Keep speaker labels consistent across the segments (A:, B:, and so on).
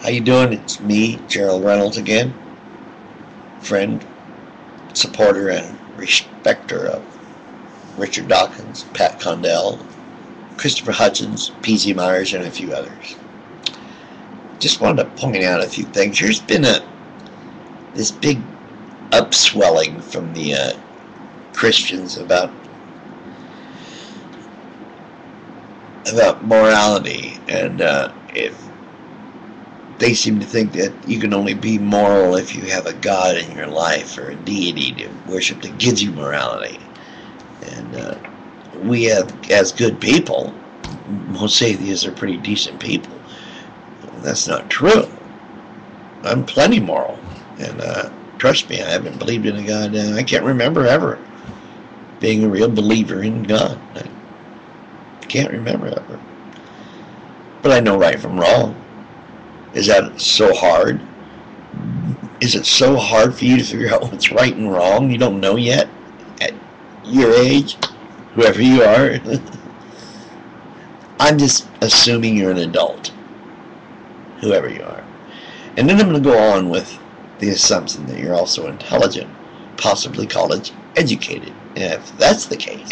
A: How you doing? It's me, Gerald Reynolds again. Friend, supporter, and respecter of Richard Dawkins, Pat Condell, Christopher Hutchins, P.Z. Myers, and a few others. Just wanted to point out a few things. There's been this big upswelling from the Christians about morality, and if they seem to think that you can only be moral if you have a God in your life or a deity to worship that gives you morality. And we have, as good people, most atheists are pretty decent people. That's not true. I'm plenty moral, and trust me, I haven't believed in a God. I can't remember ever being a real believer in God. I can't remember ever. But I know right from wrong. Is that so hard? Is it so hard for you to figure out what's right and wrong? You don't know yet? At your age? Whoever you are? I'm just assuming you're an adult. Whoever you are. And then I'm going to go on with the assumption that you're also intelligent, possibly college educated. And if that's the case,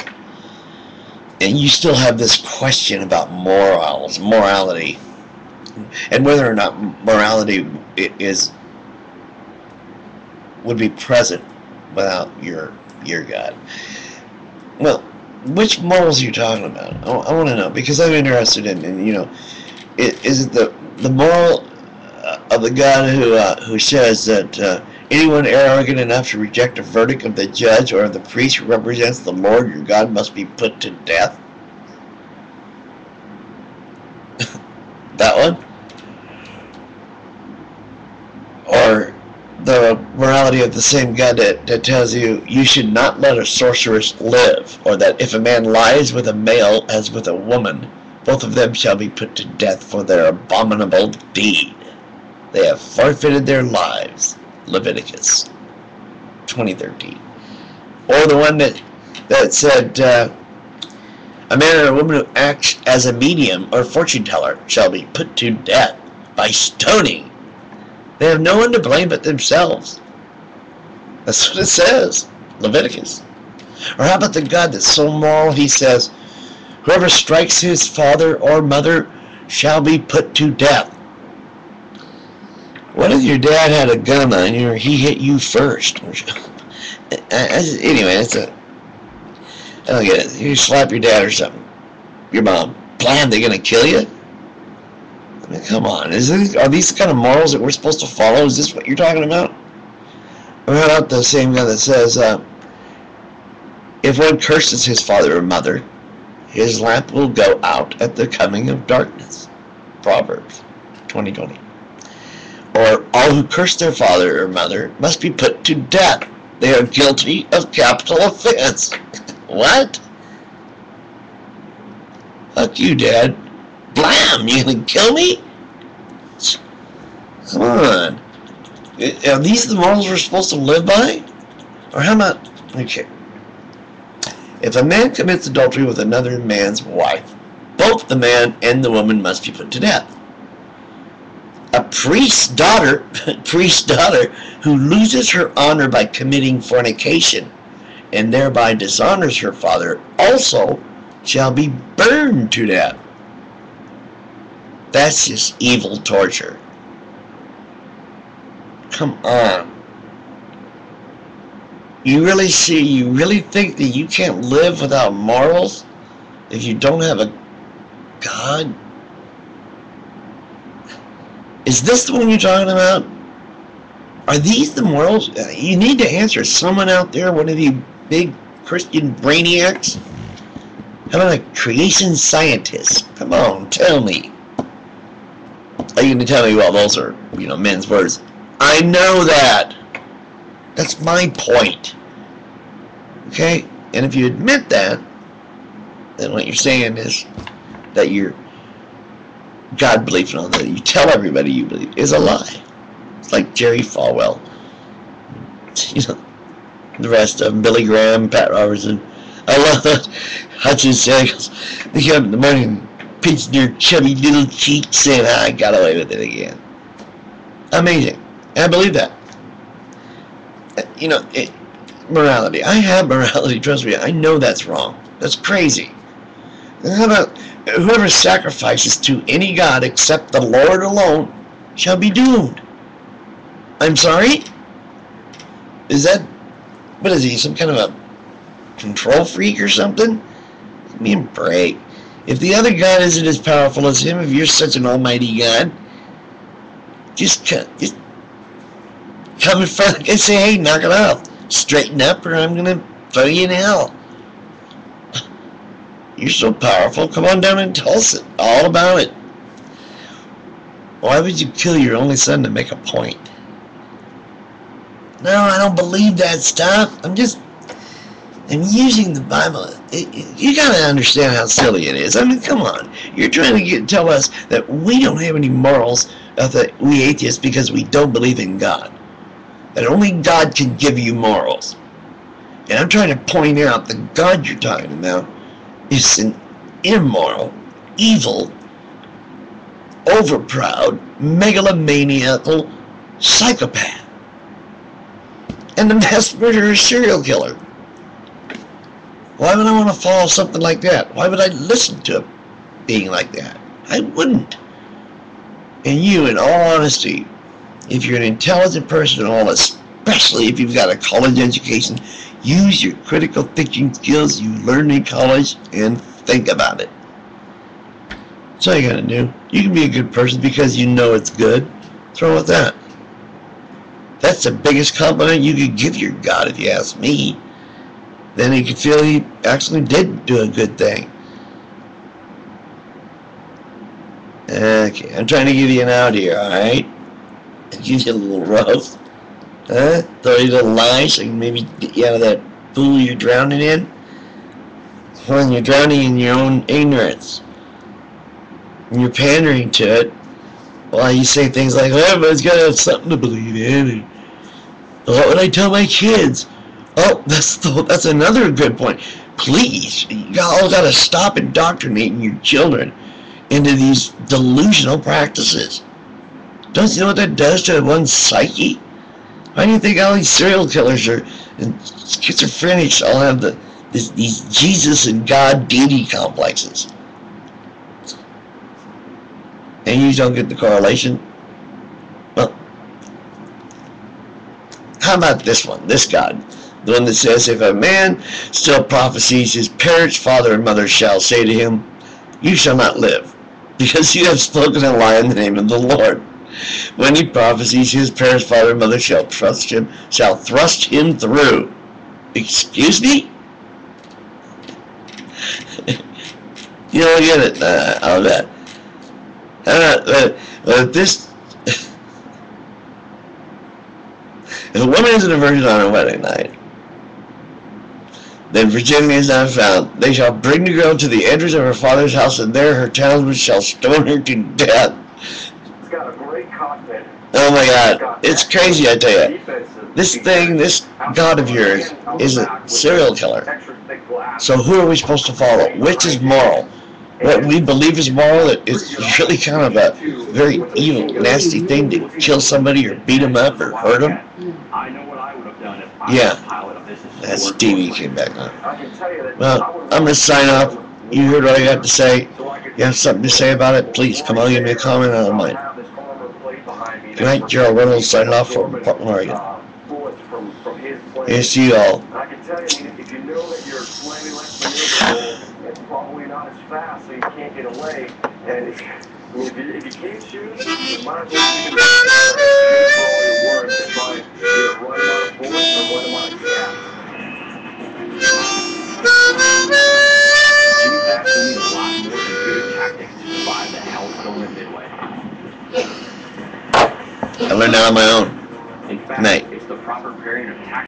A: and you still have this question about morality, and whether or not morality would be present without your God. Well, which morals are you talking about? I want to know, because I'm interested in is it the moral of the God who says that anyone arrogant enough to reject a verdict of the judge or of the priest who represents the Lord your God must be put to death? That one? Or the morality of the same God that tells you you should not let a sorceress live, or that if a man lies with a male as with a woman, both of them shall be put to death for their abominable deed. They have forfeited their lives. Leviticus 20:13. Or the one that said a man or a woman who acts as a medium or fortune teller shall be put to death by stoning. They have no one to blame but themselves. That's what it says, Leviticus. Or how about the God that's so moral, he says, whoever strikes his father or mother shall be put to death. What if your dad had a gun on you or he hit you first? Anyway, I don't get it. You slap your dad or something. Your mom. Blam, they gonna kill you? I mean, come on. Are these the kind of morals that we're supposed to follow? Is this what you're talking about? Or how about the same guy that says, if one curses his father or mother, his lamp will go out at the coming of darkness. Proverbs 20:20. Or all who curse their father or mother must be put to death. They are guilty of capital offense. What? Fuck you, Dad. Blam! You gonna kill me? Come on. Are these the morals we're supposed to live by? Or how about... Okay. If a man commits adultery with another man's wife, both the man and the woman must be put to death. A priest's daughter who loses her honor by committing fornication and thereby dishonors her father also shall be burned to death. That's just evil torture. Come on. You really think that you can't live without morals if you don't have a God? Is this the one you're talking about? Are these the morals? You need to answer. Someone out there, one of you big Christian brainiacs? How about a creation scientist? Come on, tell me. Are you going to tell me, well, those are, men's words? I know that. That's my point. Okay? And if you admit that, then what you're saying is that your God belief and all that you tell everybody you believe is a lie. It's like Jerry Falwell. The rest of them, Billy Graham, Pat Robertson. I love that. Hutchins says, they get up in the morning and pinch their chubby little cheeks saying, I got away with it again. Amazing. And I believe that. You know, morality. I have morality, trust me. I know that's wrong. That's crazy. And how about whoever sacrifices to any god except the Lord alone shall be doomed? I'm sorry? Is that, what is he, some kind of a control freak or something? Give me a break. If the other God isn't as powerful as him, if you're such an almighty God, just come in front and say, hey, knock it off. Straighten up or I'm going to throw you in hell. You're so powerful. Come on down and tell us all about it. Why would you kill your only son to make a point? No, I don't believe that stuff. I'm using the Bible. You gotta understand how silly it is. I mean, come on. You're trying to tell us that we don't have any morals, that we atheists, because we don't believe in God. That only God can give you morals. And I'm trying to point out the God you're talking about is an immoral, evil, overproud, megalomaniacal psychopath. And the mass murderer serial killer. Why would I want to follow something like that? Why would I listen to him being like that? I wouldn't. And you, in all honesty, if you're an intelligent person at all, especially if you've got a college education, use your critical thinking skills you learned in college and think about it. That's all you gotta do. You can be a good person because you know it's good. What's wrong with that? That's the biggest compliment you could give your God, if you ask me. Then he could feel he actually did do a good thing. Okay, I'm trying to give you an out here, alright? Give you a little rough. Huh? Throw you a little lie so I can maybe get you out of that pool you're drowning in. When you're drowning in your own ignorance. And you're pandering to it. While you say things like, oh, everybody's got to have something to believe in. What would I tell my kids? Oh, that's another good point. Please, you all got to stop indoctrinating your children into these delusional practices. Don't you know what that does to one's psyche? Why do you think all these serial killers and schizophrenics all have these Jesus and God deity complexes? And you don't get the correlation? Well, how about this one, this God? The one that says, if a man still prophesies, his parents, father, and mother shall say to him, you shall not live, because you have spoken a lie in the name of the Lord. When he prophesies, his parents, father, and mother shall thrust him through. Excuse me? You don't get it. I'll bet. This, if a woman isn't a virgin on her wedding night, then virginity is not found. They shall bring the girl to the entrance of her father's house, and there her townsmen shall stone her to death. It's got a great content. Oh my God, it's crazy, I tell you. This God of yours is a serial killer. So who are we supposed to follow? Which is moral? What we believe is moral, it's really kind of a very evil, nasty thing to kill somebody or beat them up or hurt them. Yeah, that's Stevie came back on. Well, I'm going to sign off. You heard what I got to say. You have something to say about it? Please come on, give me a comment. I don't mind. Good night, Gerald Reynolds signing off from Portland, Oregon. Here's to you all. Probably not as fast, so you can't get away. And if you can't shoot, you might as well follow your words and try to run them out of bullets or run them out of gas. Jimmy Baxter needs a lot more than good tactics to survive the hellstorm in Midway. I learned that on my own. In fact, it's the proper pairing of tactics.